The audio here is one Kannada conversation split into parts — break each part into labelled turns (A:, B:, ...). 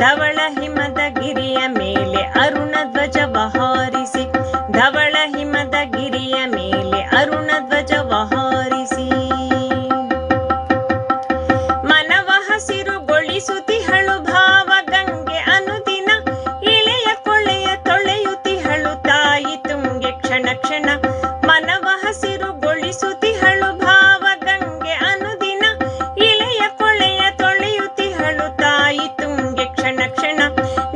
A: ಧವಳ ಹಿಮದ ಗಿರಿಯ ಮೇಲೆ ಅರುಣ ಧ್ವಜವ ಹಾರಿಸಿ, ಧವಳ ಹಿಮದ ಗಿರಿಯ ಮೇಲೆ ಅರುಣ ಧ್ವಜವ ಹಾರಿಸಿ. ಮನವ ಹಸಿರುಗೊಳಿಸುತ್ತಿಹಳು ಭಾವ ಗಂಗೆ ಅನುದಿನ, ಇಳೆಯ ಕೊಳೆಯ ತೊಳೆಯುತ್ತಿಹಳು ತಾಯಿ ತುಂಗೆ ಕ್ಷಣ ಕ್ಷಣ. ಮನವ ಹಸಿರುಗೊಳಿಸುತ್ತಿಹಳು ಭಾವ ಗಂಗೆ ಅನುದಿನ, ಇಳೆಯ ಕೊಳೆಯ ತೊಳೆಯುತ್ತಿಹಳು ತಾಯಿ ತುಂಗೆ ಕ್ಷಣ ಕ್ಷಣ.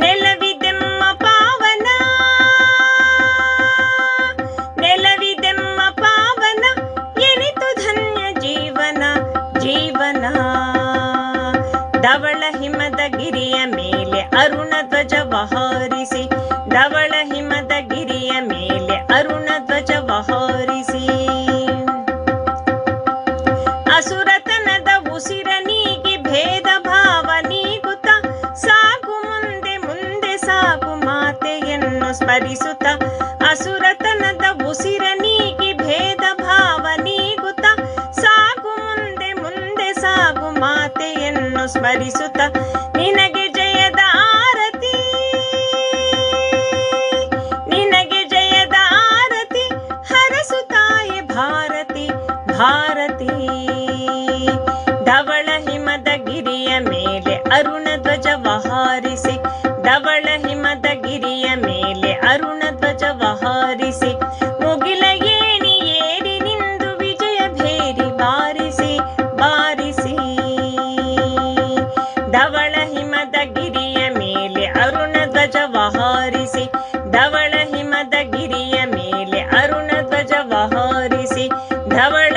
A: ನೆಲವಿದೆಮ್ಮ ಪಾವನ, ನೆಲವಿದೆಮ್ಮ ಪಾವನ, ಎನಿತು ಧನ್ಯ ಜೀವನ ಜೀವನ. ಧವಳ ಹಿಮದ ಗಿರಿಯ ಮೇಲೆ ಅರುಣ ಧ್ವಜವ ಹಾರಿಸಿ, ಧವಳ ಹಿಮದ ಗಿರಿಯ ಮೇಲೆ ಅರುಣ ಧ್ವಜವ ಹಾರಿಸಿ. ಅಸುರತನದ ಉಸಿರ ನೀಗಿ ಭೇದ ಭಾವ ನೀಗುತ್ತ, ಸಾಗು ಮುಂದೆ ಮುಂದೆ ಸಾಗು ಮಾತೆಯನ್ನು ಸ್ಮರಿಸುತ್ತ. ಅಸುರತನದ ಉಸಿರ ನೀಗಿ ಭೇದ ಭಾವ ನೀಗುತ್ತ, ಸಾಗು ಮುಂದೆ ಮುಂದೆ ಸಾಗು ಮಾತೆಯನ್ನು ಸ್ಮರಿಸುತ್ತ. ನಿನಗೆ ಜಯದ ಆರತಿ, ನಿನಗೆ ಜಯದ ಆರತಿ, ಹರಸುತ್ತಾಯೆ ಭಾರತಿ ಭಾರತಿ. ಧವಳ ಹಿಮದ ಗಿರಿಯ ಮೇಲೆ ಅರುಣ ಧ್ವಜವ ಹಾರಿಸಿ, ಧವಳ ಹಿಮದ ಗಿರಿಯ ಮೇಲೆ ಅರುಣ ಧ್ವಜವ ಹಾರಿಸಿ. ಮುಗಿಲ ಏಣಿ ಏರಿ ನಿಂದು ವಿಜಯ ಭೇರಿ ಬಾರಿಸಿ ಬಾರಿಸಿ. ಧವಳ ಹಿಮದ ಗಿರಿಯ ಮೇಲೆ ಅರುಣ ಧ್ವಜವ ಹಾರಿಸಿ, ಧವಳ ಹಿಮದ ಗಿರಿಯ ಮೇಲೆ ಅರುಣ ಧ್ವಜವ ಹಾರಿಸಿ. ಧವಳ